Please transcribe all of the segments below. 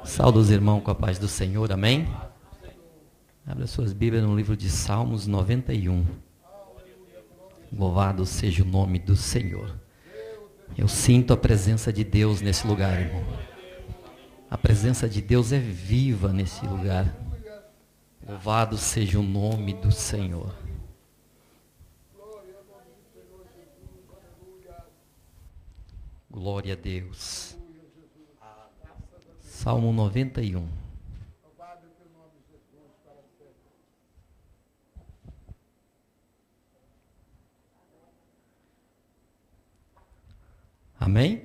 Saúde os irmãos com a paz do Senhor, amém? Abra suas Bíblias no livro de Salmos 91. Louvado seja o nome do Senhor. Eu sinto a presença de Deus nesse lugar, irmão. A presença de Deus é viva nesse lugar. Louvado seja o nome do Senhor. Glória a Deus. Salmo 91. Amém?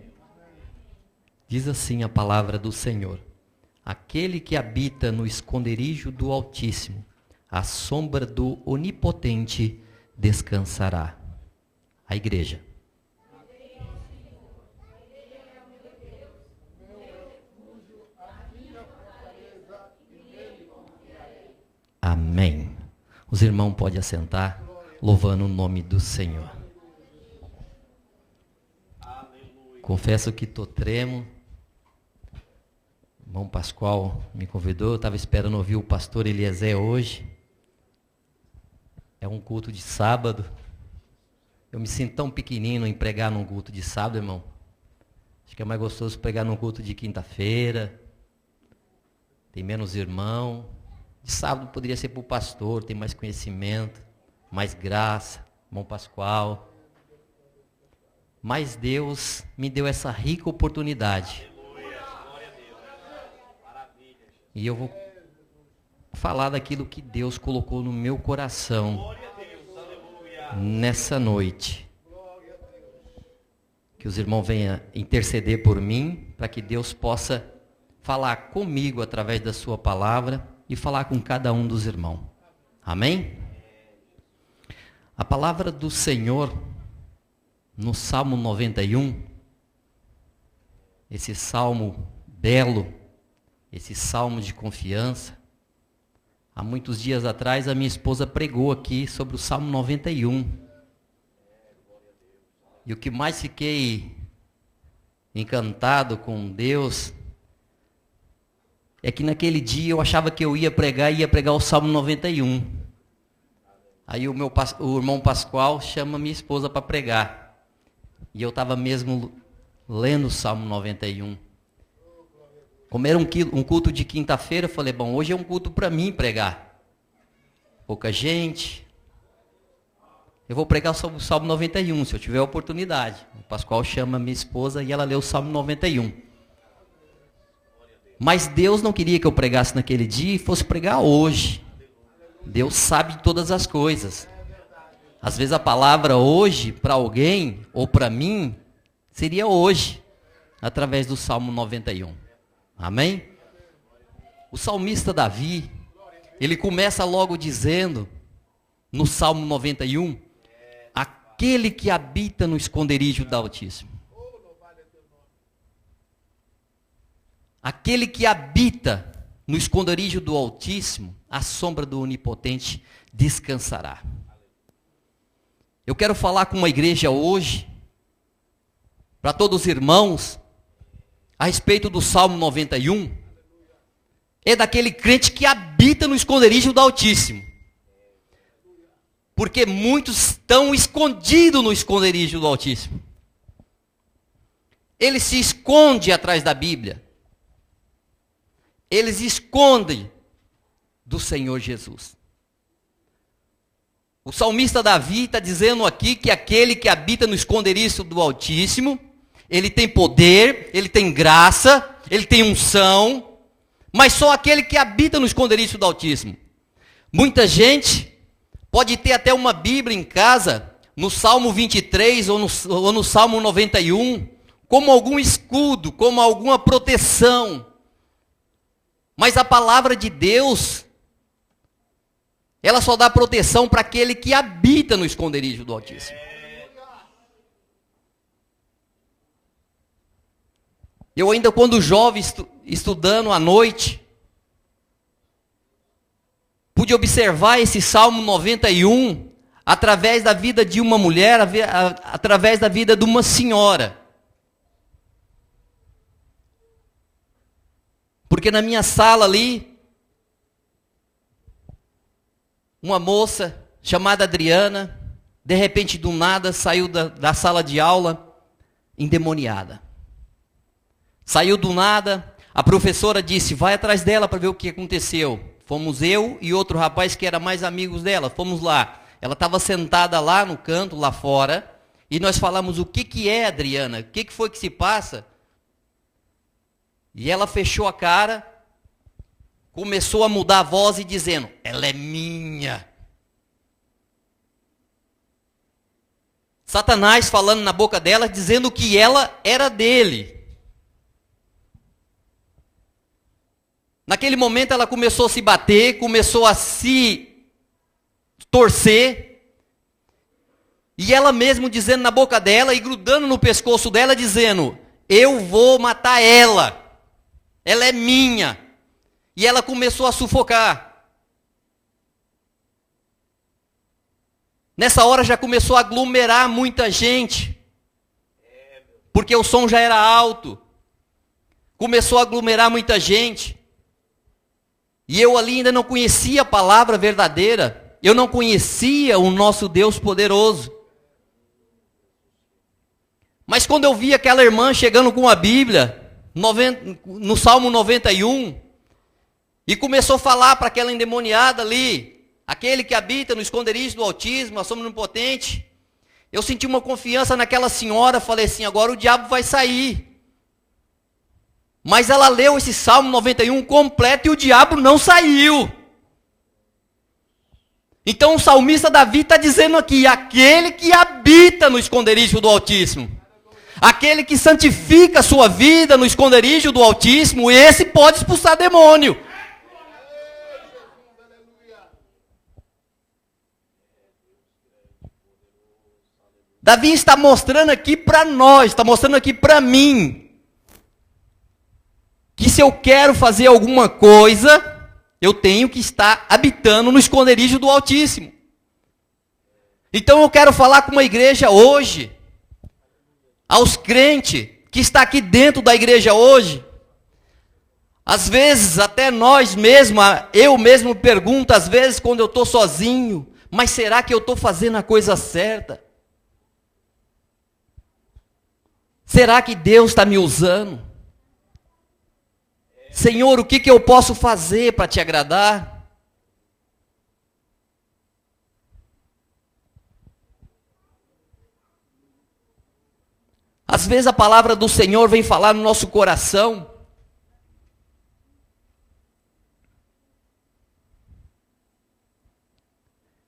Diz assim a palavra do Senhor: aquele que habita no esconderijo do Altíssimo, à sombra do Onipotente descansará. A igreja. Amém. Os irmãos podem assentar, louvando o nome do Senhor. Confesso que estou tremo. O irmão Pascoal me convidou, eu estava esperando ouvir o pastor Eliezer hoje. É um culto de sábado. Eu me sinto tão pequenino em pregar num culto de sábado, irmão. Acho que é mais gostoso pregar num culto de quinta-feira. Tem menos irmão. De sábado poderia ser para o pastor, tem mais conhecimento, mais graça, irmão Pascoal. Mas Deus me deu essa rica oportunidade. E eu vou falar daquilo que Deus colocou no meu coração nessa noite. Que os irmãos venham interceder por mim, para que Deus possa falar comigo através da sua palavra e falar com cada um dos irmãos. Amém? A palavra do Senhor, no Salmo 91, esse salmo belo, esse salmo de confiança. Há muitos dias atrás a minha esposa pregou aqui sobre o Salmo 91. E o que mais fiquei encantado com Deus é que naquele dia eu achava que eu ia pregar o Salmo 91. Aí o irmão Pascoal chama minha esposa para pregar. E eu estava mesmo lendo o Salmo 91. Como era um culto de quinta-feira, eu falei, bom, hoje é um culto para mim pregar. Pouca gente. Eu vou pregar o Salmo 91, se eu tiver a oportunidade. O Pascoal chama minha esposa e ela lê o Salmo 91. Mas Deus não queria que eu pregasse naquele dia e fosse pregar hoje. Deus sabe de todas as coisas. Às vezes a palavra hoje, para alguém, ou para mim, seria hoje, através do Salmo 91. Amém? O salmista Davi, ele começa logo dizendo, no Salmo 91, aquele que habita no esconderijo do Altíssimo. Aquele que habita no esconderijo do Altíssimo, à sombra do Onipotente, descansará. Eu quero falar com uma igreja hoje, para todos os irmãos, a respeito do Salmo 91. É daquele crente que habita no esconderijo do Altíssimo. Porque muitos estão escondidos no esconderijo do Altíssimo. Ele se esconde atrás da Bíblia. Eles escondem do Senhor Jesus. O salmista Davi está dizendo aqui que aquele que habita no esconderijo do Altíssimo, ele tem poder, ele tem graça, ele tem unção, mas só aquele que habita no esconderijo do Altíssimo. Muita gente pode ter até uma Bíblia em casa, no Salmo 23 ou no Salmo 91, como algum escudo, como alguma proteção. Mas a palavra de Deus, ela só dá proteção para aquele que habita no esconderijo do Altíssimo. Eu ainda quando jovem, estudando à noite, pude observar esse Salmo 91 através da vida de uma mulher, através da vida de uma senhora. Porque na minha sala ali, uma moça chamada Adriana, de repente do nada, saiu da sala de aula endemoniada. Saiu do nada, a professora disse, vai atrás dela para ver o que aconteceu. Fomos eu e outro rapaz que era mais amigos dela, fomos lá. Ela estava sentada lá no canto, lá fora, e nós falamos, o que é, Adriana? O que foi que se passa? E ela fechou a cara, começou a mudar a voz e dizendo, ela é minha. Satanás falando na boca dela, dizendo que ela era dele. Naquele momento ela começou a se bater, começou a se torcer. E ela mesmo dizendo na boca dela e grudando no pescoço dela, dizendo, eu vou matar ela. Ela é minha. E ela começou a sufocar. Nessa hora já começou a aglomerar muita gente. Porque o som já era alto. Começou a aglomerar muita gente. E eu ali ainda não conhecia a palavra verdadeira. Eu não conhecia o nosso Deus poderoso. Mas quando eu vi aquela irmã chegando com a Bíblia, no Salmo 91, e começou a falar para aquela endemoniada ali, aquele que habita no esconderijo do Altíssimo, a sombra onipotente, eu senti uma confiança naquela senhora, falei assim, agora o diabo vai sair. Mas ela leu esse Salmo 91 completo e o diabo não saiu. Então o salmista Davi está dizendo aqui, aquele que habita no esconderijo do Altíssimo, aquele que santifica a sua vida no esconderijo do Altíssimo, esse pode expulsar demônio. Davi está mostrando aqui para nós, está mostrando aqui para mim, que se eu quero fazer alguma coisa, eu tenho que estar habitando no esconderijo do Altíssimo. Então eu quero falar com uma igreja hoje, aos crentes que está aqui dentro da igreja hoje. Às vezes até nós mesmos, eu mesmo pergunto, às vezes quando eu estou sozinho, mas será que eu estou fazendo a coisa certa? Será que Deus está me usando? Senhor, o que eu posso fazer para te agradar? Às vezes a palavra do Senhor vem falar no nosso coração.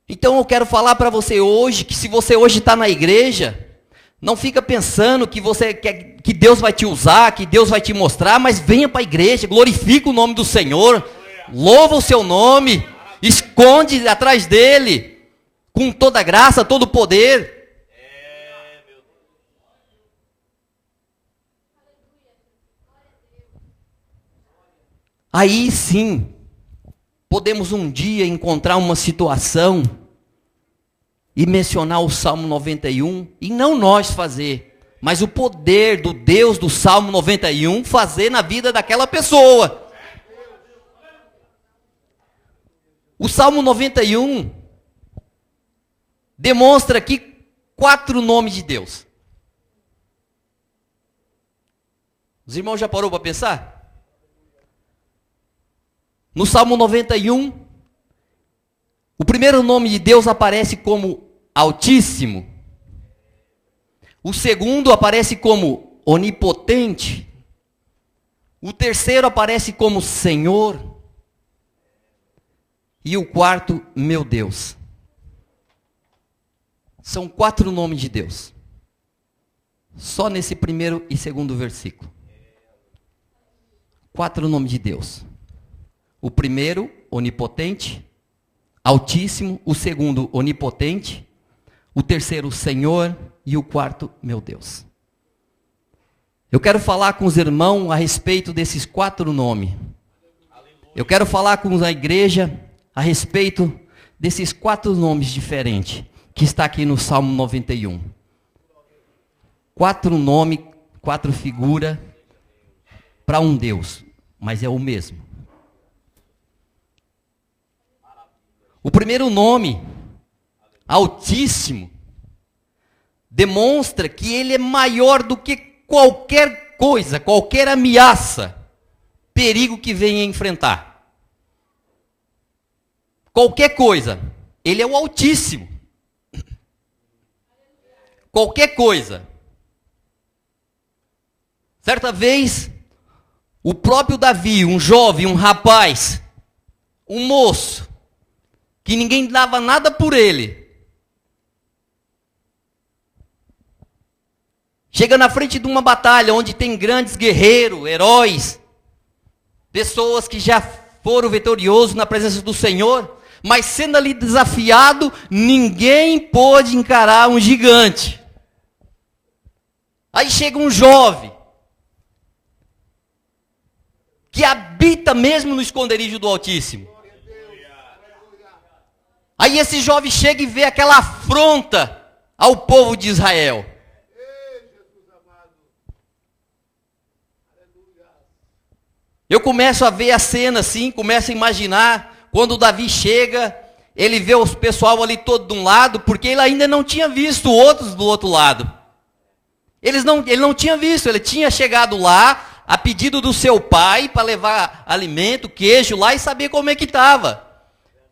Então eu quero falar para você hoje, que se você hoje está na igreja, não fica pensando que que Deus vai te usar, que Deus vai te mostrar, mas venha para a igreja, glorifica o nome do Senhor, louva o seu nome, esconde atrás dele, com toda a graça, todo o poder. Aí sim, podemos um dia encontrar uma situação e mencionar o Salmo 91, e não nós fazer, mas o poder do Deus do Salmo 91 fazer na vida daquela pessoa. O Salmo 91 demonstra aqui 4 nomes de Deus. Os irmãos já parou para pensar? No Salmo 91, o primeiro nome de Deus aparece como Altíssimo. O segundo aparece como Onipotente. O terceiro aparece como Senhor. E o quarto, meu Deus. São 4 nomes de Deus. Só nesse primeiro e segundo versículo. 4 nomes de Deus. O primeiro, Onipotente. Altíssimo. O segundo, Onipotente. O terceiro, Senhor. E o quarto, meu Deus. Eu quero falar com os irmãos a respeito desses 4 nomes. Eu quero falar com a igreja a respeito desses 4 nomes diferentes que está aqui no Salmo 91. 4 nomes, 4 figuras para um Deus. mas é o mesmo. O primeiro nome, Altíssimo, demonstra que ele é maior do que qualquer coisa, qualquer ameaça, perigo que venha enfrentar. Qualquer coisa, ele é o Altíssimo. Qualquer coisa. Certa vez, o próprio Davi, um jovem, um rapaz, um moço, que ninguém dava nada por ele, chega na frente de uma batalha onde tem grandes guerreiros, heróis, pessoas que já foram vitoriosos na presença do Senhor, mas sendo ali desafiado, ninguém pôde encarar um gigante. Aí chega um jovem, que habita mesmo no esconderijo do Altíssimo. Aí esse jovem chega e vê aquela afronta ao povo de Israel. Eu começo a ver a cena assim, começo a imaginar, quando Davi chega, ele vê os pessoal ali todo de um lado, porque ele ainda não tinha visto outros do outro lado. Ele não tinha visto, ele tinha chegado lá, a pedido do seu pai, para levar alimento, queijo lá e saber como é que estava.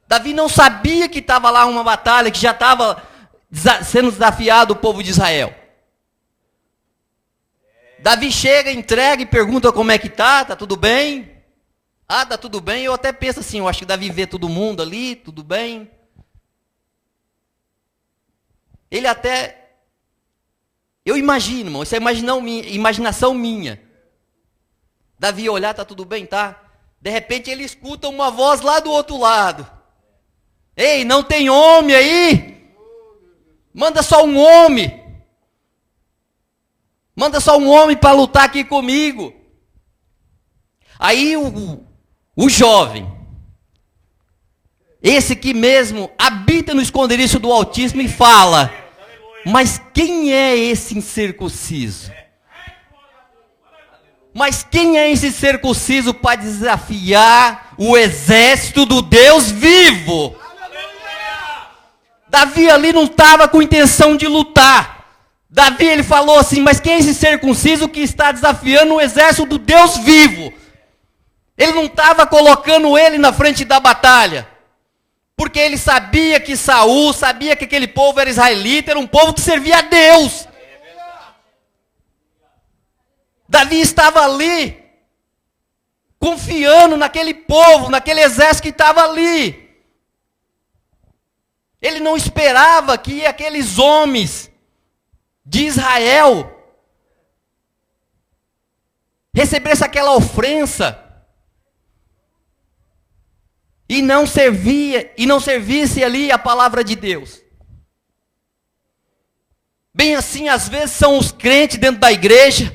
Davi não sabia que estava lá uma batalha, que já estava sendo desafiado o povo de Israel. Davi chega, entrega e pergunta como é que tá tudo bem? Ah, tá tudo bem. Eu até penso assim, eu acho que Davi vê todo mundo ali, tudo bem. Ele até, eu imagino, irmão, isso é imaginação minha. Davi olhar, tá tudo bem, tá? De repente ele escuta uma voz lá do outro lado. Ei, não tem homem aí? Manda só um homem. Manda só um homem para lutar aqui comigo. Aí o jovem, esse que mesmo habita no esconderijo do Altíssimo e fala, mas quem é esse incircunciso? Mas quem é esse circunciso para desafiar o exército do Deus vivo? Davi ali não estava com intenção de lutar. Davi, ele falou assim, mas quem é esse circunciso que está desafiando o exército do Deus vivo? Ele não estava colocando ele na frente da batalha, porque ele sabia que Saul, sabia que aquele povo era israelita, era um povo que servia a Deus. Davi estava ali, confiando naquele povo, naquele exército que estava ali. Ele não esperava que aqueles homens de Israel recebesse aquela ofensa e não servisse ali a palavra de Deus. Bem assim, às vezes são os crentes dentro da igreja,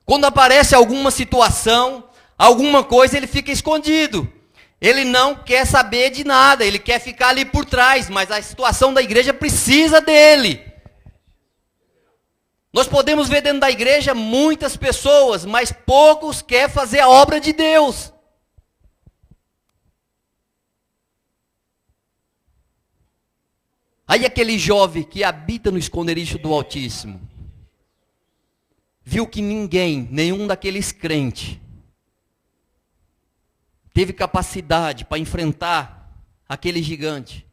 quando aparece alguma situação, alguma coisa, ele fica escondido. Ele não quer saber de nada, ele quer ficar ali por trás, mas a situação da igreja precisa dele. Nós podemos ver dentro da igreja muitas pessoas, mas poucos querem fazer a obra de Deus. Aí aquele jovem que habita no esconderijo do Altíssimo, viu que nenhum daqueles crentes, teve capacidade para enfrentar aquele gigante.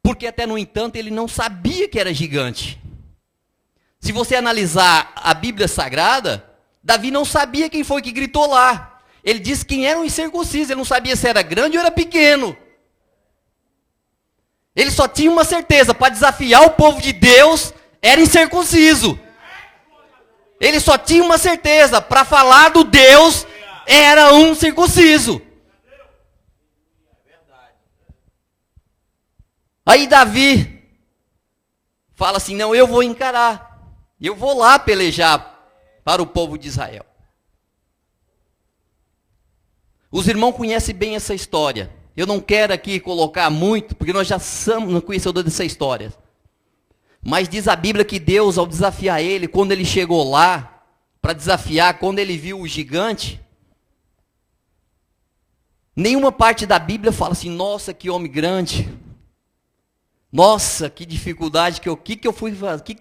Porque até no entanto ele não sabia que era gigante. Se você analisar a Bíblia Sagrada, Davi não sabia quem foi que gritou lá. Ele disse quem era um incircunciso, ele não sabia se era grande ou era pequeno. Ele só tinha uma certeza, para desafiar o povo de Deus, era incircunciso. Ele só tinha uma certeza, para falar do Deus, era um circunciso. Aí Davi fala assim, não, eu vou encarar. Eu vou lá pelejar para o povo de Israel. Os irmãos conhecem bem essa história. Eu não quero aqui colocar muito, porque nós já somos conhecedores dessa história. Mas diz a Bíblia que Deus, ao desafiar ele, quando ele chegou lá, para desafiar, quando ele viu o gigante, Nenhuma parte da Bíblia fala assim, nossa, que homem grande. Nossa, que dificuldade, que eu fui inventar? O que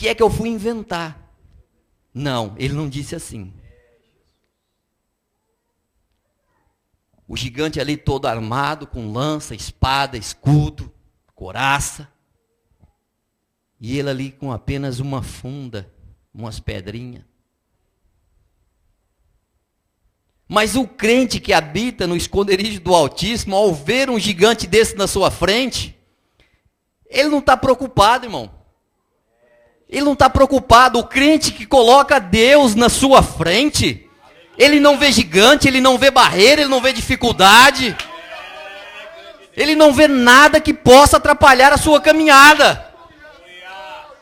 é que eu fui inventar? Não, ele não disse assim. O gigante ali todo armado, com lança, espada, escudo, couraça. E ele ali com apenas uma funda, umas pedrinhas. Mas o crente que habita no esconderijo do Altíssimo, ao ver um gigante desse na sua frente, ele não está preocupado, irmão. Ele não está preocupado. O crente que coloca Deus na sua frente, ele não vê gigante, ele não vê barreira, ele não vê dificuldade. Ele não vê nada que possa atrapalhar a sua caminhada.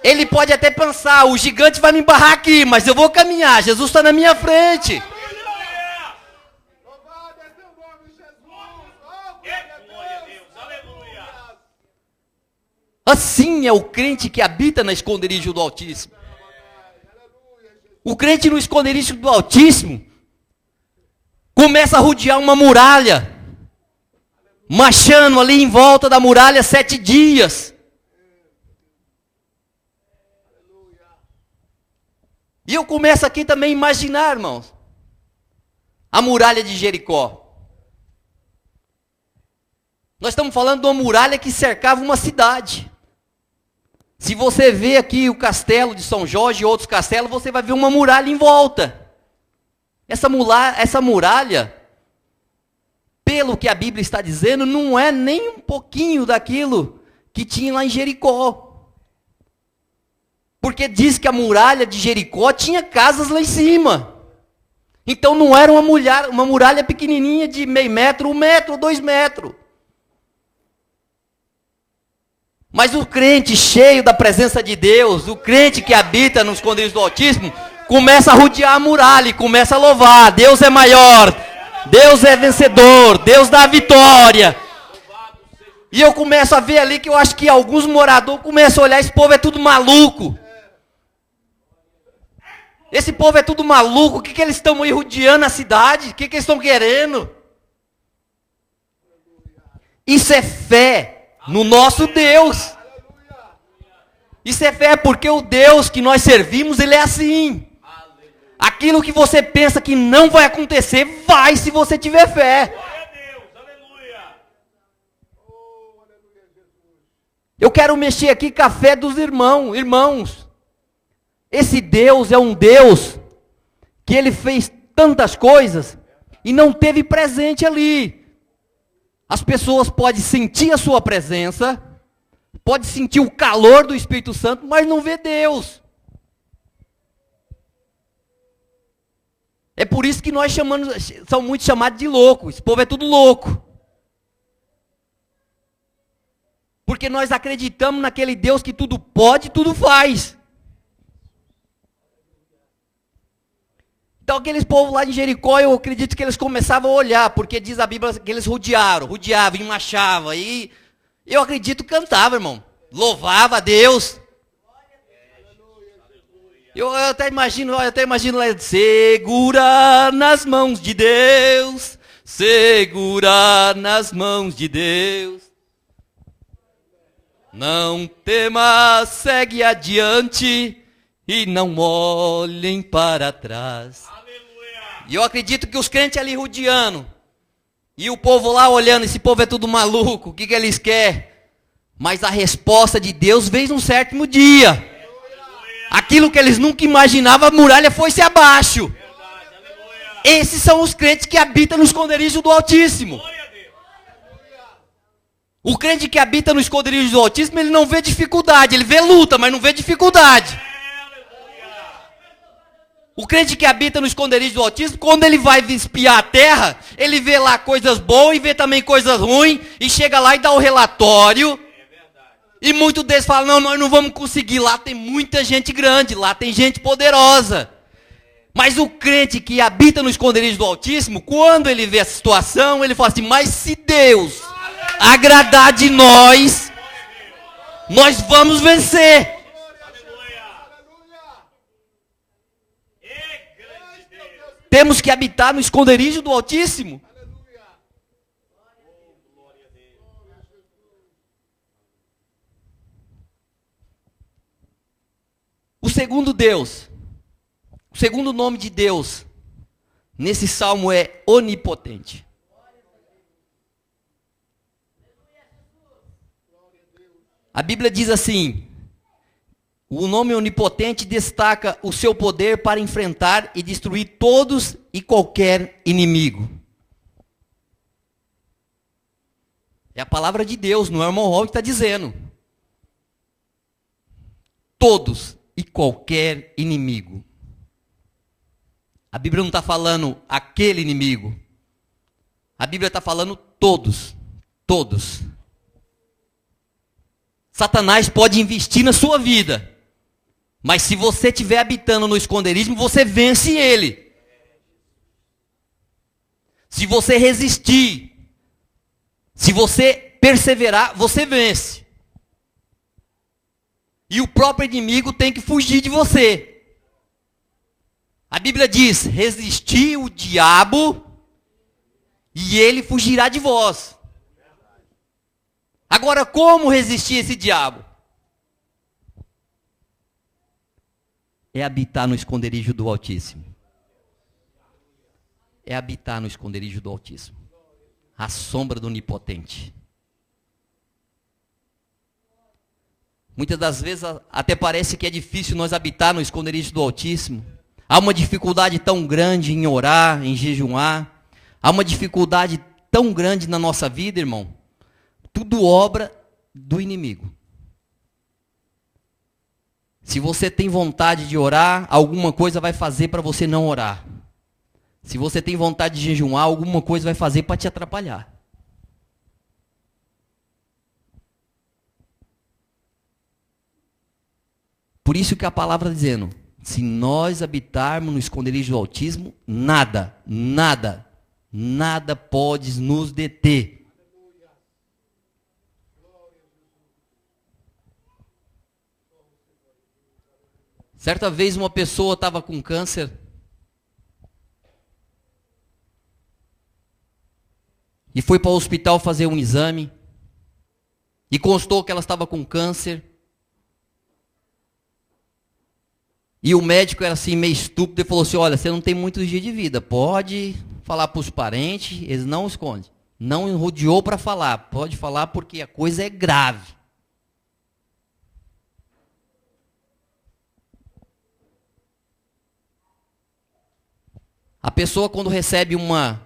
Ele pode até pensar, o gigante vai me barrar aqui, mas eu vou caminhar, Jesus está na minha frente. Assim é o crente que habita na esconderijo do Altíssimo. O crente no esconderijo do Altíssimo começa a rodear uma muralha, marchando ali em volta da muralha 7 dias. E eu começo aqui também a imaginar, irmãos, a muralha de Jericó. Nós estamos falando de uma muralha que cercava uma cidade. Se você vê aqui o castelo de São Jorge e outros castelos, você vai ver uma muralha em volta. Essa muralha, pelo que a Bíblia está dizendo, não é nem um pouquinho daquilo que tinha lá em Jericó. Porque diz que a muralha de Jericó tinha casas lá em cima. Então não era uma muralha pequenininha de meio metro, 1 metro, 2 metros. Mas o crente cheio da presença de Deus, o crente que habita nos esconderijos do Altíssimo, começa a rodear a muralha e começa a louvar. Deus é maior, Deus é vencedor, Deus dá a vitória. E eu começo a ver ali que eu acho que alguns moradores começam a olhar, esse povo é tudo maluco. Esse povo é tudo maluco, o que eles estão aí rodeando a cidade? O que eles estão querendo? Isso é fé no nosso Deus. Isso é fé porque o Deus que nós servimos, Ele é assim. Aquilo que você pensa que não vai acontecer, vai se você tiver fé. Eu quero mexer aqui com a fé dos irmãos. Esse Deus é um Deus que Ele fez tantas coisas e não teve presente ali. As pessoas podem sentir a sua presença, podem sentir o calor do Espírito Santo, mas não vê Deus. É por isso que nós são muito chamados de loucos. Esse povo é tudo louco. Porque nós acreditamos naquele Deus que tudo pode e tudo faz. Então aqueles povos lá de Jericó, eu acredito que eles começavam a olhar, porque diz a Bíblia que eles rodeavam e marchavam. E eu acredito que cantava, irmão. Louvava a Deus. Eu até imagino lá, segura nas mãos de Deus, segura nas mãos de Deus. Não temas, segue adiante e não olhem para trás. E eu acredito que os crentes ali rodeando, e o povo lá olhando, esse povo é tudo maluco, o que eles querem? Mas a resposta de Deus veio num certo dia. Aquilo que eles nunca imaginavam, a muralha foi-se abaixo. Esses são os crentes que habitam no esconderijo do Altíssimo. O crente que habita no esconderijo do Altíssimo, ele não vê dificuldade, ele vê luta, mas não vê dificuldade. O crente que habita no esconderijo do Altíssimo, quando ele vai espiar a terra, ele vê lá coisas boas e vê também coisas ruins, e chega lá e dá o relatório. E muitos deles falam, não, nós não vamos conseguir, lá tem muita gente grande, lá tem gente poderosa. Mas o crente que habita no esconderijo do Altíssimo, quando ele vê a situação, ele fala assim, mas se Deus agradar de nós, nós vamos vencer. temos que habitar no esconderijo do Altíssimo. O segundo Deus, o segundo nome de Deus, nesse salmo é onipotente. A Bíblia diz assim: o nome onipotente destaca o seu poder para enfrentar e destruir todos e qualquer inimigo. É a palavra de Deus, não é o irmão Raul que está dizendo. Todos e qualquer inimigo. A Bíblia não está falando aquele inimigo. A Bíblia está falando todos. Todos. Satanás pode investir na sua vida. Mas se você estiver habitando no esconderijo, você vence ele. Se você resistir, se você perseverar, você vence. E o próprio inimigo tem que fugir de você. A Bíblia diz: resisti o diabo e ele fugirá de vós. Agora, como resistir esse diabo? É habitar no esconderijo do Altíssimo. É habitar no esconderijo do Altíssimo. A sombra do Onipotente. Muitas das vezes até parece que é difícil nós habitar no esconderijo do Altíssimo. Há uma dificuldade tão grande em orar, em jejuar. Há uma dificuldade tão grande na nossa vida, irmão. Tudo obra do inimigo. Se você tem vontade de orar, alguma coisa vai fazer para você não orar. Se você tem vontade de jejuar, alguma coisa vai fazer para te atrapalhar. Por isso que a palavra está dizendo: se nós habitarmos no esconderijo do Altíssimo, nada pode nos deter. Certa vez uma pessoa estava com câncer. E foi para o hospital fazer um exame. E constou que ela estava com câncer. E o médico era assim meio estúpido e falou assim: olha, você não tem muitos dias de vida. Pode falar para os parentes, eles não escondem. Não rodeou para falar. Pode falar porque a coisa é grave. A pessoa, quando recebe uma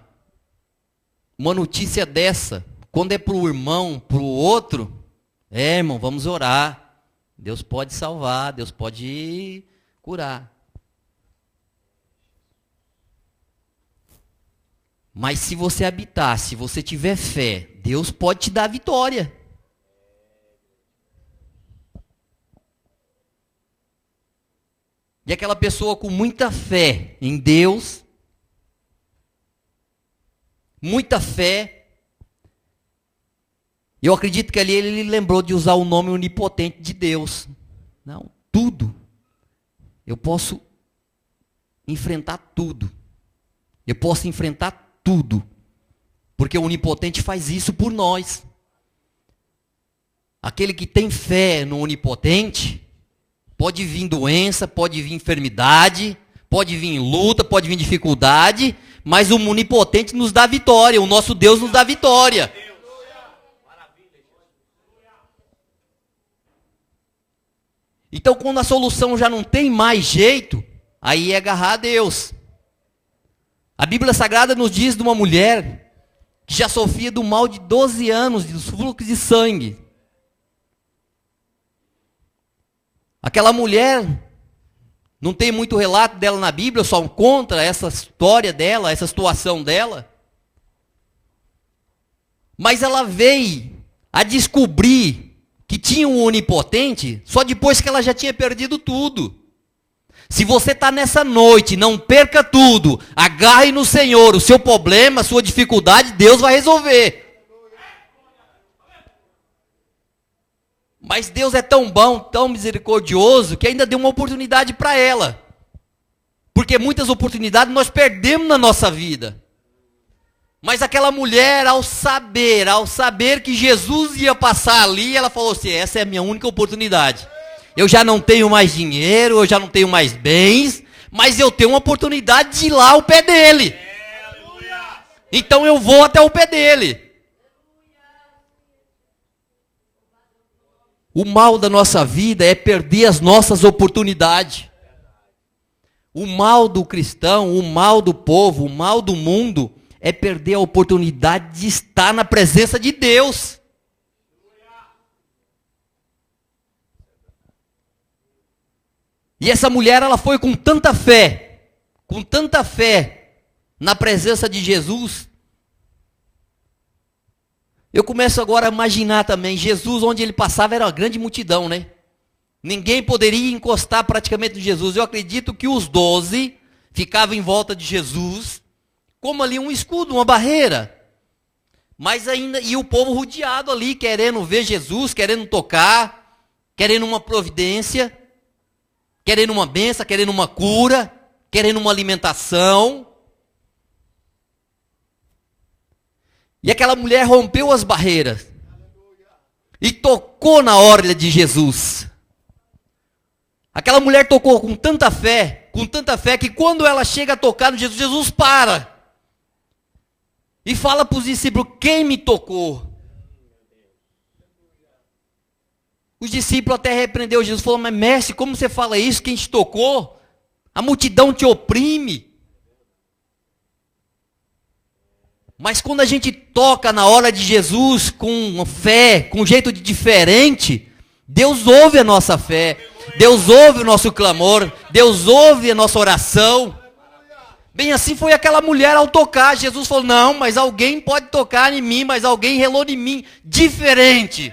notícia dessa, quando é para o irmão, para o outro, irmão, vamos orar. Deus pode salvar, Deus pode curar. Mas se você habitar, se você tiver fé, Deus pode te dar vitória. E aquela pessoa com muita fé em Deus, muita fé, eu acredito que ali ele lembrou de usar o nome onipotente de Deus. Não, tudo. Eu posso enfrentar tudo. Eu posso enfrentar tudo. Porque o onipotente faz isso por nós. Aquele que tem fé no onipotente, pode vir doença, pode vir enfermidade, pode vir luta, pode vir dificuldade, mas o onipotente nos dá vitória, o nosso Deus nos dá vitória. Então, quando a solução já não tem mais jeito, aí é agarrar a Deus. A Bíblia Sagrada nos diz de uma mulher que já sofria do mal de 12 anos, dos fluxos de sangue. Aquela mulher, não tem muito relato dela na Bíblia, só conta essa história dela, essa situação dela. Mas ela veio a descobrir que tinha um onipotente só depois que ela já tinha perdido tudo. Se você está nessa noite, não perca tudo, agarre no Senhor, o seu problema, a sua dificuldade, Deus vai resolver. Mas Deus é tão bom, tão misericordioso, que ainda deu uma oportunidade para ela. Porque muitas oportunidades nós perdemos na nossa vida. Mas aquela mulher, ao saber que Jesus ia passar ali, ela falou assim, essa é a minha única oportunidade. Eu já não tenho mais dinheiro, eu já não tenho mais bens, mas eu tenho uma oportunidade de ir lá ao pé dele. Então eu vou até o pé dele. O mal da nossa vida é perder as nossas oportunidades. O mal do cristão, o mal do povo, o mal do mundo é perder a oportunidade de estar na presença de Deus. E essa mulher, ela foi com tanta fé na presença de Jesus. Eu começo agora a imaginar também, Jesus, onde ele passava, era uma grande multidão, né? Ninguém poderia encostar praticamente em Jesus. Eu acredito que os 12 ficavam em volta de Jesus, como ali um escudo, uma barreira. Mas ainda, e o povo rodeado ali, querendo ver Jesus, querendo tocar, querendo uma providência, querendo uma bênção, querendo uma cura, querendo uma alimentação. E aquela mulher rompeu as barreiras e tocou na orla de Jesus. Aquela mulher tocou com tanta fé que quando ela chega a tocar no Jesus, Jesus para. E fala para os discípulos, quem me tocou? Os discípulos até repreendeu Jesus, falou, mas mestre, como você fala isso? Quem te tocou? A multidão te oprime. Mas quando a gente toca na hora de Jesus com fé, com um jeito de diferente, Deus ouve a nossa fé, Deus ouve o nosso clamor, Deus ouve a nossa oração. Bem assim foi aquela mulher ao tocar. Jesus falou, não, mas alguém pode tocar em mim, mas alguém relou em mim, diferente.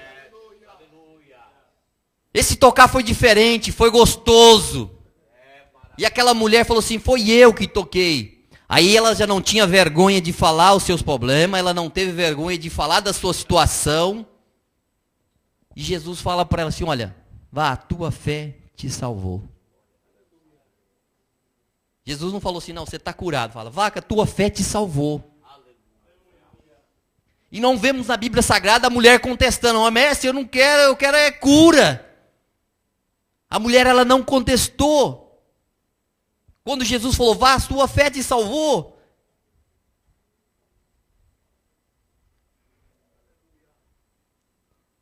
Esse tocar foi diferente, foi gostoso. E aquela mulher falou assim, foi eu que toquei. Aí ela já não tinha vergonha de falar os seus problemas, ela não teve vergonha de falar da sua situação. E Jesus fala para ela assim, olha, vá, a tua fé te salvou. Jesus não falou assim, não, você está curado. Fala, vá, que a tua fé te salvou. E não vemos na Bíblia Sagrada a mulher contestando, oh, mestre, eu não quero, eu quero é cura. A mulher, ela não contestou. Quando Jesus falou, vá, a tua fé te salvou.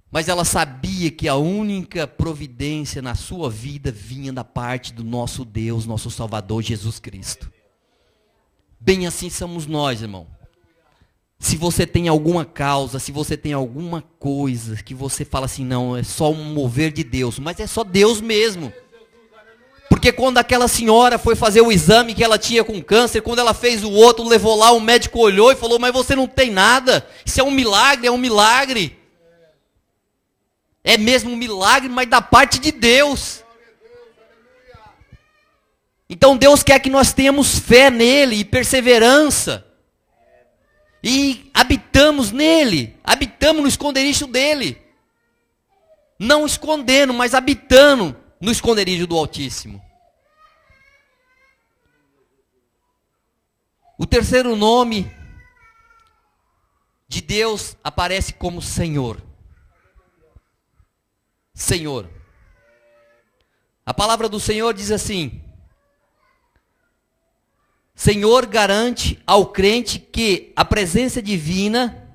Mas ela sabia que a única providência na sua vida vinha da parte do nosso Deus, nosso Salvador Jesus Cristo. Bem assim somos nós, irmão. Se você tem alguma causa, se você tem alguma coisa que você fala assim, não, é só um mover de Deus, mas é só Deus mesmo. Porque quando aquela senhora foi fazer o exame que ela tinha com câncer, quando ela fez o outro, levou lá, o médico olhou e falou, mas você não tem nada, isso é um milagre, é um milagre. É mesmo um milagre, mas da parte de Deus. Então Deus quer que nós tenhamos fé nele e perseverança. E habitamos nele, habitamos no esconderijo dele. Não escondendo, mas habitando no esconderijo do Altíssimo. O terceiro nome de Deus aparece como Senhor. Senhor. A palavra do Senhor diz assim: Senhor garante ao crente que a presença divina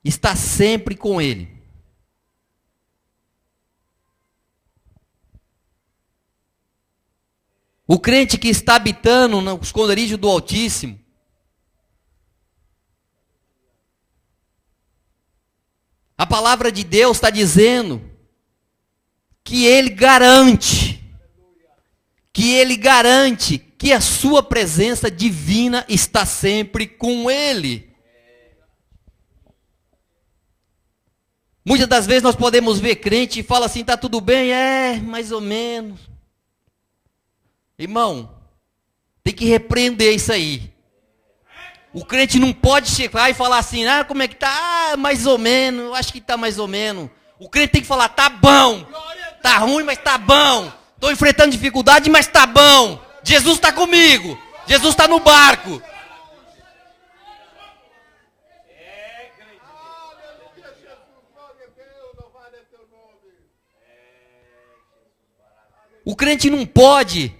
está sempre com ele. O crente que está habitando no esconderijo do Altíssimo, a palavra de Deus está dizendo que ele garante que a sua presença divina está sempre com ele. Muitas das vezes nós podemos ver crente e fala assim, está tudo bem? Mais ou menos. Irmão, tem que repreender isso aí. O crente não pode chegar e falar assim, como é que está? Mais ou menos, eu acho que está mais ou menos. O crente tem que falar, tá bom. Tá ruim, mas tá bom. Estou enfrentando dificuldade, mas tá bom. Jesus está comigo. Jesus está no barco. O crente não pode,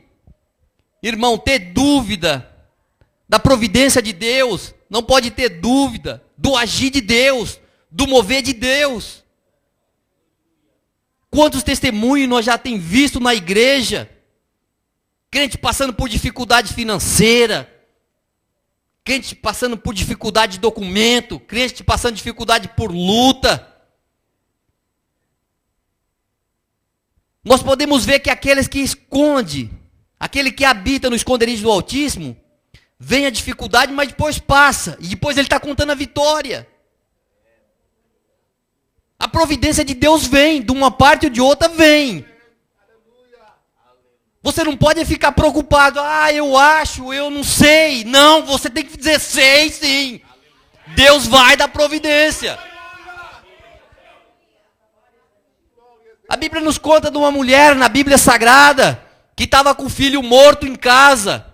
irmão, ter dúvida da providência de Deus. Não pode ter dúvida do agir de Deus, do mover de Deus. Quantos testemunhos nós já temos visto na igreja? Crente passando por dificuldade financeira, crente passando por dificuldade de documento, crente passando dificuldade por luta. Nós podemos ver que aqueles que esconde, aquele que habita no esconderijo do Altíssimo, vem a dificuldade, mas depois passa, e depois ele está contando a vitória. A providência de Deus vem, de uma parte ou de outra vem. Você não pode ficar preocupado, eu acho, eu não sei. Não, você tem que dizer, sei sim. Deus vai dar providência. A Bíblia nos conta de uma mulher na Bíblia Sagrada que estava com o filho morto em casa.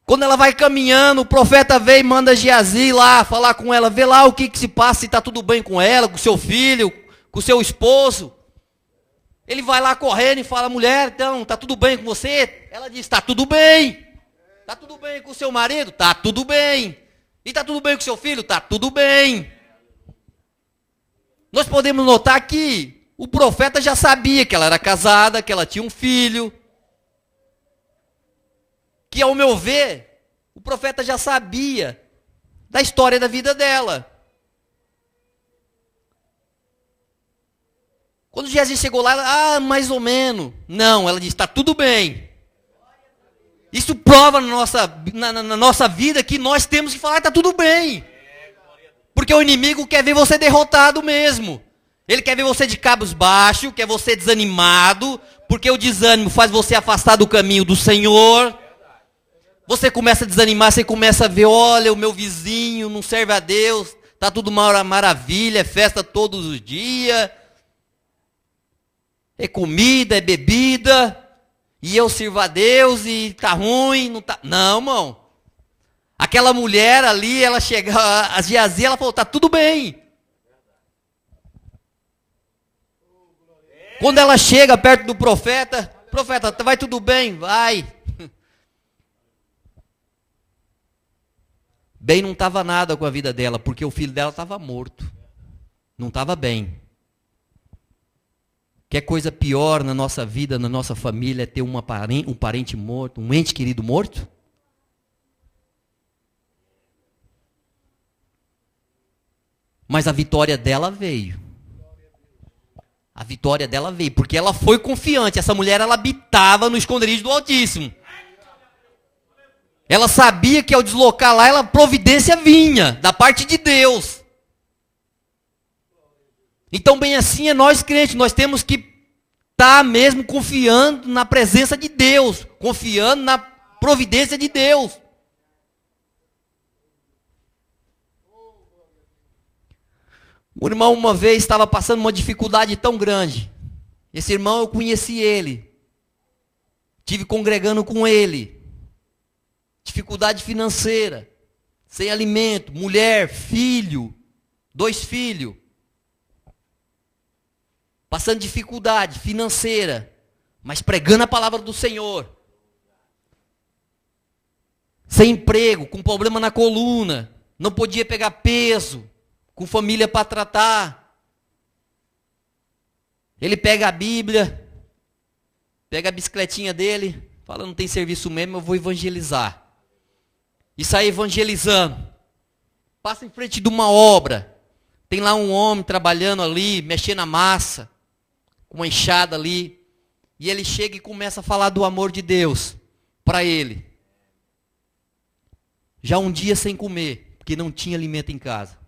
Quando ela vai caminhando, o profeta vem e manda Geazi lá falar com ela, vê lá o que se passa, se está tudo bem com ela, com o seu filho, com o seu esposo. Ele vai lá correndo e fala, mulher, então, está tudo bem com você? Ela diz, está tudo bem. Está tudo bem com o seu marido? Está tudo bem. E está tudo bem com o seu filho? Está tudo bem. Nós podemos notar que o profeta já sabia que ela era casada, que ela tinha um filho. Que, ao meu ver, o profeta já sabia da história da vida dela. Quando Jesus chegou lá, ela, mais ou menos. Não, ela disse, está tudo bem. Isso prova na nossa vida que nós temos que falar, está tudo bem. Porque o inimigo quer ver você derrotado mesmo. Ele quer ver você de cabos baixos, quer você desanimado, porque o desânimo faz você afastar do caminho do Senhor. Você começa a desanimar, você começa a ver, olha, o meu vizinho não serve a Deus, está tudo maravilha, é festa todos os dias. É comida, é bebida, e eu sirvo a Deus e tá ruim, não tá. Não, irmão. Aquela mulher ali, ela chega, a Geazi, ela falou, tá tudo bem. Quando ela chega perto do profeta, vai tudo bem? Vai. Bem, não estava nada com a vida dela, porque o filho dela estava morto. Não estava bem. Quer coisa pior na nossa vida, na nossa família, é ter um parente morto, um ente querido morto? Mas a vitória dela veio. A vitória dela veio, porque ela foi confiante. Essa mulher, ela habitava no esconderijo do Altíssimo. Ela sabia que ao deslocar lá, a providência vinha da parte de Deus. Então, bem assim é nós crentes, nós temos que estar mesmo confiando na presença de Deus, confiando na providência de Deus. O irmão uma vez estava passando uma dificuldade tão grande. Esse irmão, eu conheci ele. Tive congregando com ele. Dificuldade financeira, sem alimento, mulher, filho, 2 filhos. Passando dificuldade financeira, mas pregando a palavra do Senhor. Sem emprego, com problema na coluna, não podia pegar peso, com família para tratar. Ele pega a Bíblia, pega a bicicletinha dele, fala, não tem serviço mesmo, eu vou evangelizar. E sai evangelizando. Passa em frente de uma obra. Tem lá um homem trabalhando ali, mexendo na massa, com uma enxada ali. E ele chega e começa a falar do amor de Deus para ele. Já um dia sem comer, porque não tinha alimento em casa.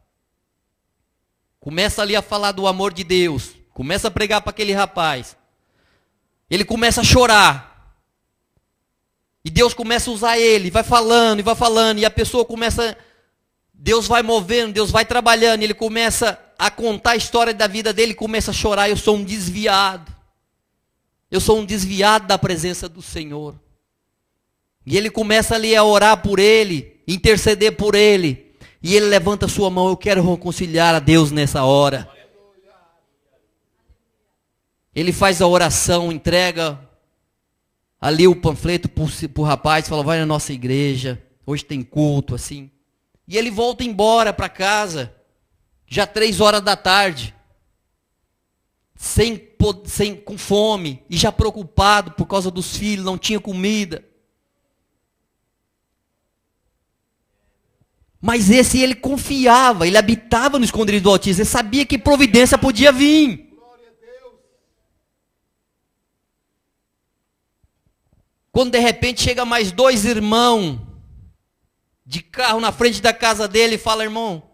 Começa ali a falar do amor de Deus. Começa a pregar para aquele rapaz. Ele começa a chorar. E Deus começa a usar ele, vai falando, e a pessoa começa, Deus vai movendo, Deus vai trabalhando, ele começa a contar a história da vida dele, começa a chorar, eu sou um desviado. Eu sou um desviado da presença do Senhor. E ele começa ali a orar por ele, interceder por ele. E ele levanta a sua mão, eu quero reconciliar a Deus nessa hora. Ele faz a oração, entrega ali o panfleto para o rapaz, fala, vai na nossa igreja, hoje tem culto, assim. E ele volta embora para casa, já 3 horas da tarde, com fome, e já preocupado por causa dos filhos, não tinha comida. Mas esse ele confiava, ele habitava no esconderijo do Altíssimo, ele sabia que providência podia vir. Quando de repente chega mais 2 irmãos de carro na frente da casa dele e fala, irmão,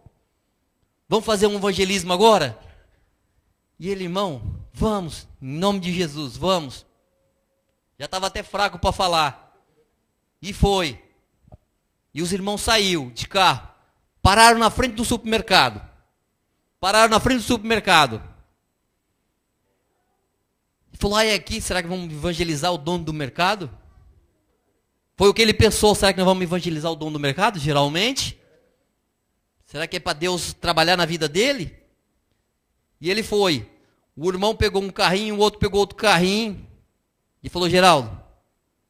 vamos fazer um evangelismo agora? E ele, irmão, vamos, em nome de Jesus, vamos. Já estava até fraco para falar. E foi. E os irmãos saíram de carro, pararam na frente do supermercado. E falou, é aqui, será que vamos evangelizar o dono do mercado? Foi o que ele pensou, será que nós vamos evangelizar o dono do mercado, geralmente? Será que é para Deus trabalhar na vida dele? E ele foi. O irmão pegou um carrinho, o outro pegou outro carrinho. E falou, Geraldo,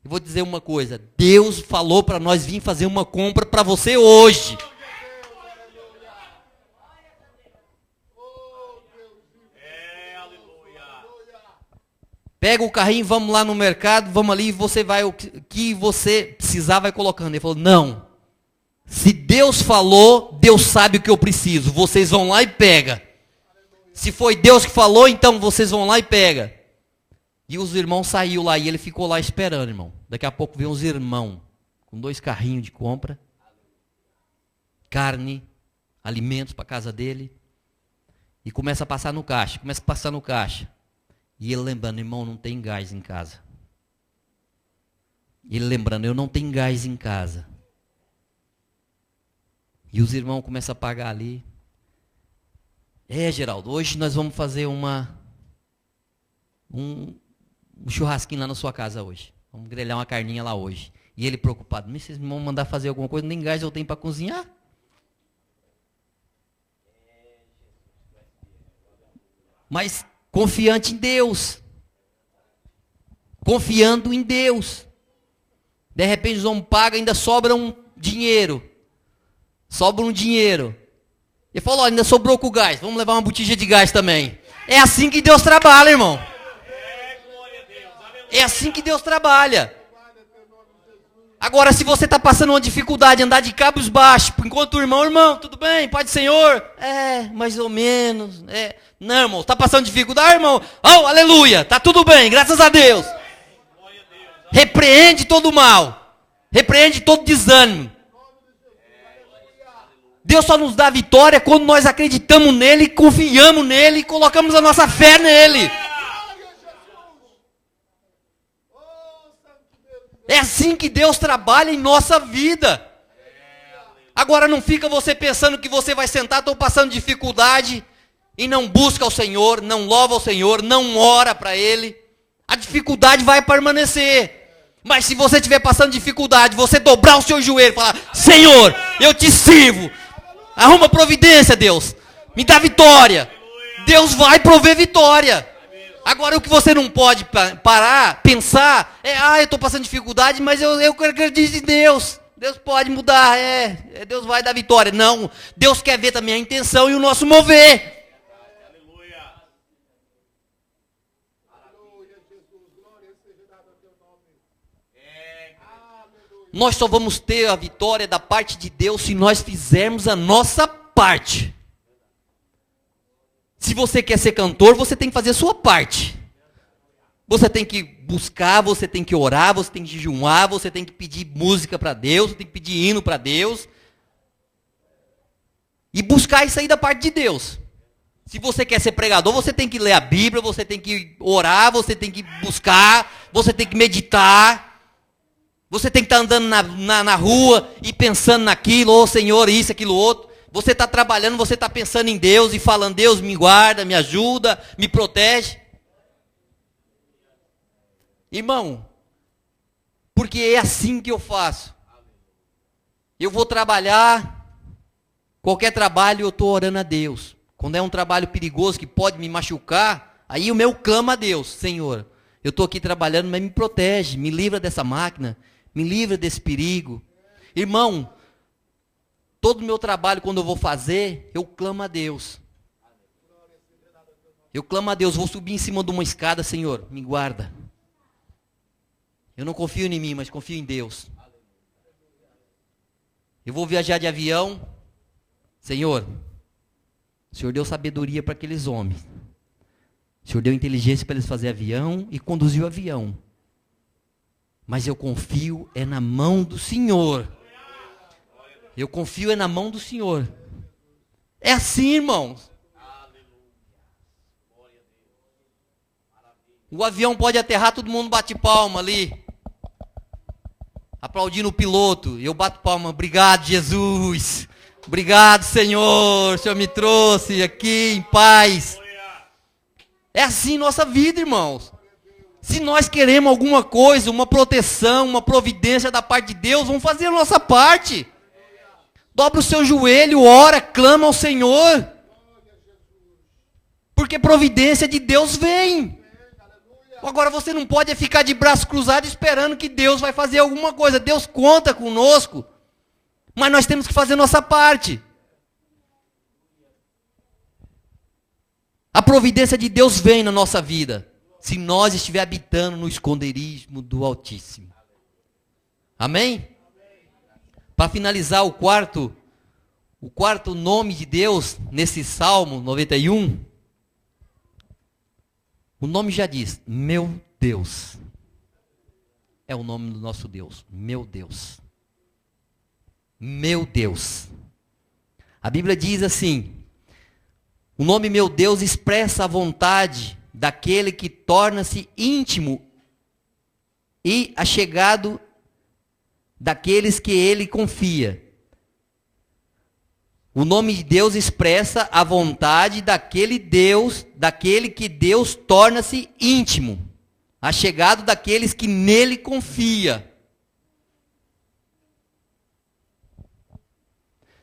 eu vou dizer uma coisa. Deus falou para nós vir fazer uma compra para você hoje. Pega o carrinho, vamos lá no mercado, vamos ali, você vai, o que você precisar vai colocando. Ele falou, não. Se Deus falou, Deus sabe o que eu preciso. Vocês vão lá e pega. Se foi Deus que falou, então vocês vão lá e pega. E os irmãos saíram lá e ele ficou lá esperando, irmão. Daqui a pouco vem os irmãos com 2 carrinhos de compra. Carne, alimentos para a casa dele. E começa a passar no caixa, E ele lembrando, irmão, não tem gás em casa. Ele lembrando, eu não tenho gás em casa. E os irmãos começam a pagar ali. Geraldo, hoje nós vamos fazer um churrasquinho lá na sua casa hoje. Vamos grelhar uma carninha lá hoje. E ele preocupado, mas vocês vão mandar fazer alguma coisa, nem gás eu tenho para cozinhar. Mas confiante em Deus. Confiando em Deus. De repente os homens pagam, ainda sobra um dinheiro. Ele falou, ainda sobrou com o gás, vamos levar uma botija de gás também. É assim que Deus trabalha, irmão. É assim que Deus trabalha. Agora, se você está passando uma dificuldade, andar de cabos baixos, enquanto o irmão, tudo bem, Pai do Senhor? Mais ou menos. Não, irmão, está passando dificuldade, irmão? Oh, aleluia, está tudo bem, graças a Deus. Repreende todo o mal. Repreende todo desânimo. Deus só nos dá vitória quando nós acreditamos nele, confiamos nele e colocamos a nossa fé nele. É assim que Deus trabalha em nossa vida. Agora não fica você pensando que você vai sentar, estou passando dificuldade, e não busca o Senhor, não louva o Senhor, não ora para Ele. A dificuldade vai permanecer. Mas se você estiver passando dificuldade, você dobrar o seu joelho e falar, Senhor, eu te sirvo. Arruma providência, Deus. Me dá vitória. Deus vai prover vitória. Agora o que você não pode parar, pensar, eu estou passando dificuldade, mas eu acredito em Deus. Deus pode mudar, Deus vai dar vitória. Não, Deus quer ver também a intenção e o nosso mover. Nós só vamos ter a vitória da parte de Deus se nós fizermos a nossa parte. Se você quer ser cantor, você tem que fazer a sua parte. Você tem que buscar, você tem que orar, você tem que jejuar, você tem que pedir música para Deus, você tem que pedir hino para Deus. E buscar isso aí da parte de Deus. Se você quer ser pregador, você tem que ler a Bíblia, você tem que orar, você tem que buscar, você tem que meditar. Você tem que estar andando na rua e pensando naquilo, Senhor, isso, aquilo, outro. Você está trabalhando, você está pensando em Deus e falando, Deus me guarda, me ajuda, me protege. Irmão, porque é assim que eu faço. Eu vou trabalhar, qualquer trabalho eu estou orando a Deus. Quando é um trabalho perigoso que pode me machucar, aí o meu clama a Deus: Senhor, eu estou aqui trabalhando, mas me protege, me livra dessa máquina, me livra desse perigo. Irmão, todo o meu trabalho, quando eu vou fazer, eu clamo a Deus. Eu clamo a Deus, vou subir em cima de uma escada: Senhor, me guarda. Eu não confio em mim, mas confio em Deus. Eu vou viajar de avião: Senhor, o Senhor deu sabedoria para aqueles homens. O Senhor deu inteligência para eles fazerem avião e conduzir o avião. Mas eu confio é na mão do Senhor. Eu confio é na mão do Senhor. É assim, irmãos. O avião pode aterrar, todo mundo bate palma ali, aplaudindo o piloto. Eu bato palma: obrigado, Jesus. Obrigado, Senhor. O Senhor me trouxe aqui em paz. É assim nossa vida, irmãos. Se nós queremos alguma coisa, uma proteção, uma providência da parte de Deus, vamos fazer a nossa parte. Dobra o seu joelho, ora, clama ao Senhor. Porque providência de Deus vem. Agora você não pode ficar de braço cruzado esperando que Deus vai fazer alguma coisa. Deus conta conosco, mas nós temos que fazer nossa parte. A providência de Deus vem na nossa vida, se nós estiver habitando no esconderijo do Altíssimo. Amém? Para finalizar, o quarto nome de Deus nesse Salmo 91, o nome já diz: meu Deus. É o nome do nosso Deus, meu Deus. Meu Deus. A Bíblia diz assim: o nome meu Deus expressa a vontade daquele que torna-se íntimo e achegado daqueles que ele confia. O nome de Deus expressa a vontade daquele que Deus torna-se íntimo, achegado daqueles que nele confia.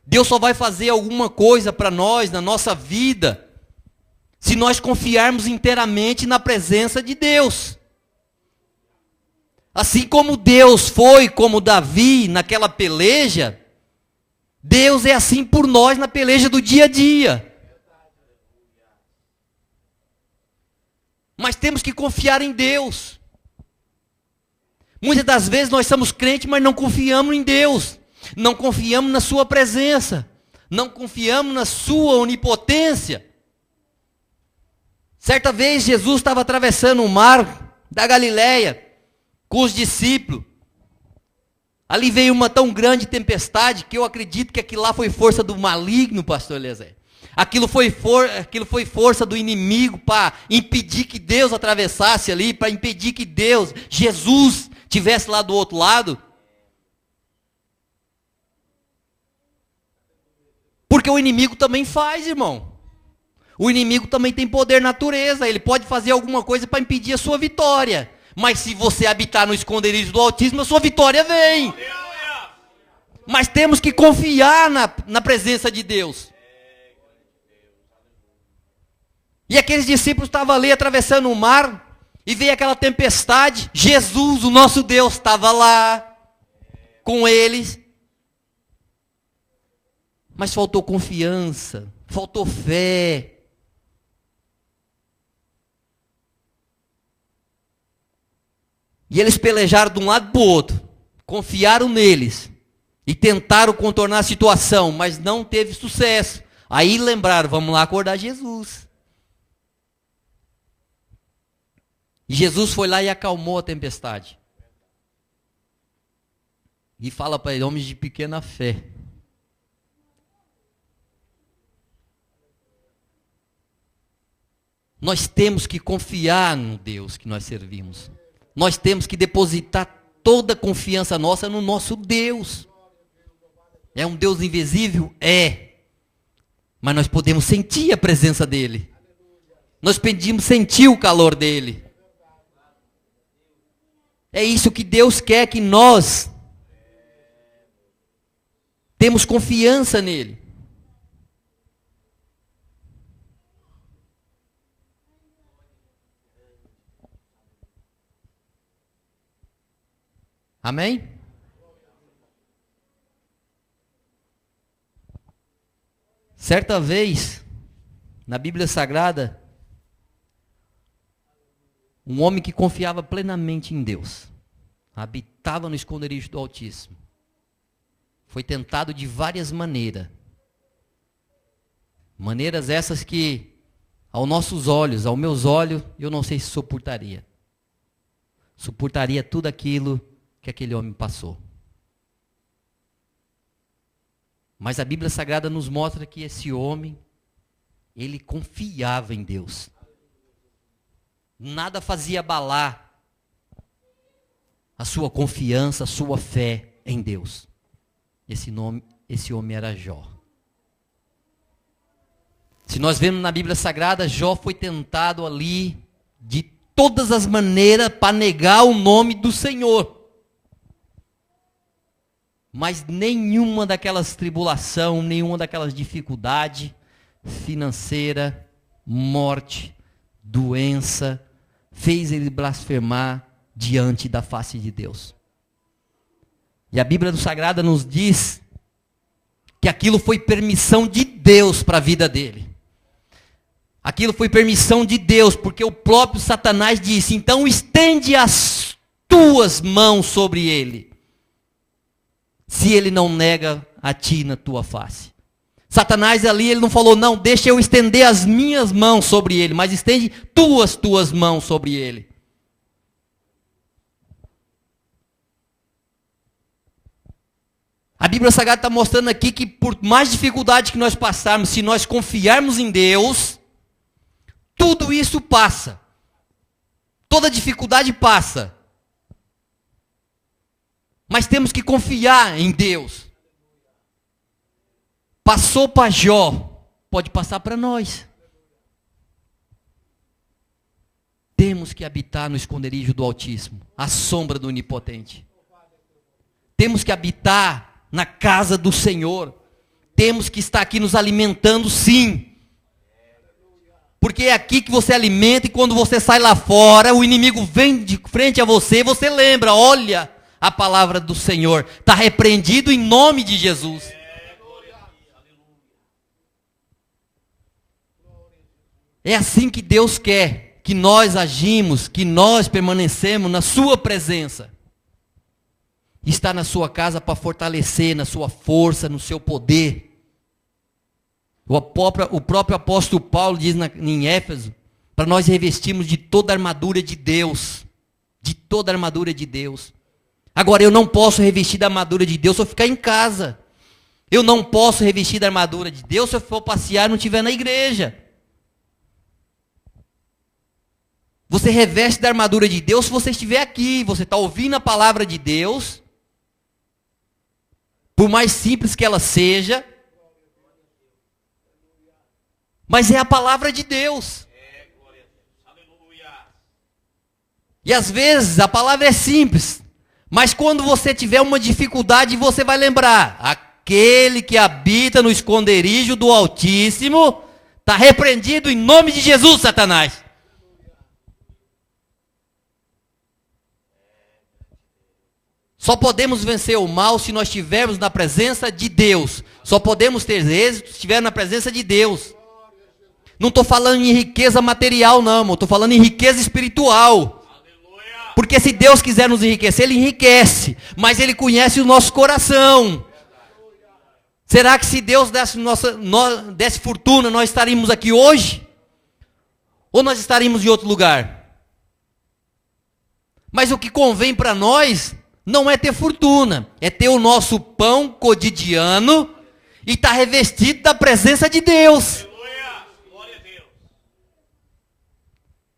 Deus só vai fazer alguma coisa para nós, na nossa vida, se nós confiarmos inteiramente na presença de Deus. Assim como Deus foi como Davi naquela peleja, Deus é assim por nós na peleja do dia a dia. Mas temos que confiar em Deus. Muitas das vezes nós somos crentes, mas não confiamos em Deus. Não confiamos na sua presença. Não confiamos na sua onipotência. Certa vez Jesus estava atravessando o mar da Galileia com os discípulos. Ali veio uma tão grande tempestade que eu acredito que aquilo lá foi força do maligno, pastor Eliezer. Aquilo foi força do inimigo para impedir que Deus atravessasse ali, para impedir que Deus, Jesus, estivesse lá do outro lado. Porque o inimigo também faz, irmão. O inimigo também tem poder natureza, ele pode fazer alguma coisa para impedir a sua vitória. Mas se você habitar no esconderijo do Altíssimo, a sua vitória vem. Mas temos que confiar na presença de Deus. E aqueles discípulos estavam ali atravessando o mar, e veio aquela tempestade. Jesus, o nosso Deus, estava lá com eles. Mas faltou confiança, faltou fé. E eles pelejaram de um lado para o outro, confiaram neles e tentaram contornar a situação, mas não teve sucesso. Aí lembraram: vamos lá acordar Jesus. E Jesus foi lá e acalmou a tempestade. E fala para eles: homens de pequena fé. Nós temos que confiar no Deus que nós servimos. Nós temos que depositar toda a confiança nossa no nosso Deus. É um Deus invisível? É. Mas nós podemos sentir a presença dEle. Nós podemos sentir o calor dEle. É isso que Deus quer, que nós temos confiança nele. Amém? Certa vez, na Bíblia Sagrada, um homem que confiava plenamente em Deus, habitava no esconderijo do Altíssimo, foi tentado de várias maneiras. Maneiras essas que, aos nossos olhos, aos meus olhos, eu não sei se suportaria. Suportaria tudo aquilo que aquele homem passou. Mas a Bíblia Sagrada nos mostra que esse homem, ele confiava em Deus. Nada fazia abalar a sua confiança, a sua fé em Deus. Esse homem era Jó. Se nós vemos na Bíblia Sagrada, Jó foi tentado ali de todas as maneiras para negar o nome do Senhor. Mas nenhuma daquelas tribulações, nenhuma daquelas dificuldades financeira, morte, doença, fez ele blasfemar diante da face de Deus. E a Bíblia Sagrada nos diz que aquilo foi permissão de Deus para a vida dele. Aquilo foi permissão de Deus, porque o próprio Satanás disse: então estende as tuas mãos sobre ele, se ele não nega a ti na tua face. Satanás ali, ele não falou, não, deixa eu estender as minhas mãos sobre ele, mas estende tuas mãos sobre ele. A Bíblia Sagrada está mostrando aqui que por mais dificuldade que nós passarmos, se nós confiarmos em Deus, tudo isso passa. Toda dificuldade passa. Mas temos que confiar em Deus. Passou para Jó, pode passar para nós. Temos que habitar no esconderijo do Altíssimo, à sombra do Onipotente. Temos que habitar na casa do Senhor. Temos que estar aqui nos alimentando, sim. Porque é aqui que você alimenta, e quando você sai lá fora, o inimigo vem de frente a você, e você lembra, olha, a palavra do Senhor está repreendido em nome de Jesus. É assim que Deus quer que nós agimos, que nós permanecemos na sua presença. Está na sua casa para fortalecer na sua força, no seu poder. O próprio apóstolo Paulo diz em Éfeso, para nós revestirmos de toda a armadura de Deus. De toda a armadura de Deus. Agora, eu não posso revestir da armadura de Deus se eu ficar em casa. Eu não posso revestir da armadura de Deus se eu for passear e não estiver na igreja. Você reveste da armadura de Deus se você estiver aqui. Você está ouvindo a palavra de Deus. Por mais simples que ela seja. Mas é a palavra de Deus. E às vezes a palavra é simples. Mas quando você tiver uma dificuldade, você vai lembrar. Aquele que habita no esconderijo do Altíssimo está repreendido em nome de Jesus, Satanás. Só podemos vencer o mal se nós estivermos na presença de Deus. Só podemos ter êxito se estivermos na presença de Deus. Não estou falando em riqueza material, não. Estou falando em riqueza espiritual. Porque se Deus quiser nos enriquecer, Ele enriquece. Mas Ele conhece o nosso coração. Será que se Deus desse fortuna, nós estaríamos aqui hoje? Ou nós estaríamos em outro lugar? Mas o que convém para nós não é ter fortuna, é ter o nosso pão cotidiano e estar revestido da presença de Deus.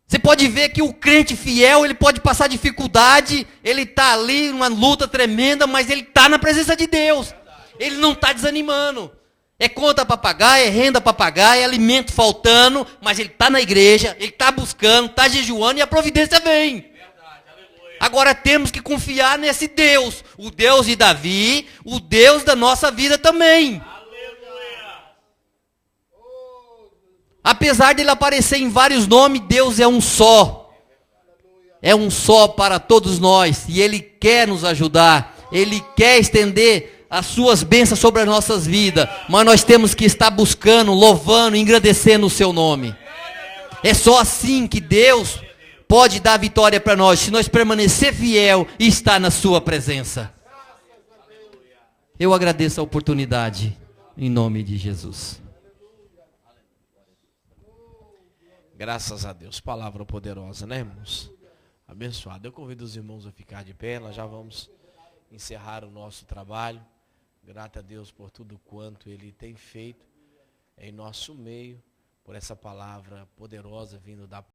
Você pode ver que o crente fiel, ele pode passar dificuldade, ele está ali numa luta tremenda, mas ele está na presença de Deus. Ele não está desanimando. É conta para pagar, é renda para pagar, é alimento faltando, mas ele está na igreja, ele está buscando, está jejuando e a providência vem. Agora temos que confiar nesse Deus, o Deus de Davi, o Deus da nossa vida também. Apesar de ele aparecer em vários nomes, Deus é um só. É um só para todos nós. E Ele quer nos ajudar. Ele quer estender as suas bênçãos sobre as nossas vidas. Mas nós temos que estar buscando, louvando, engrandecendo o seu nome. É só assim que Deus pode dar vitória para nós, se nós permanecer fiel e estar na sua presença. Eu agradeço a oportunidade, em nome de Jesus. Graças a Deus, palavra poderosa, né, irmãos? Abençoado. Eu convido os irmãos a ficar de pé, nós já vamos encerrar o nosso trabalho. Grato a Deus por tudo quanto Ele tem feito em nosso meio, por essa palavra poderosa vindo da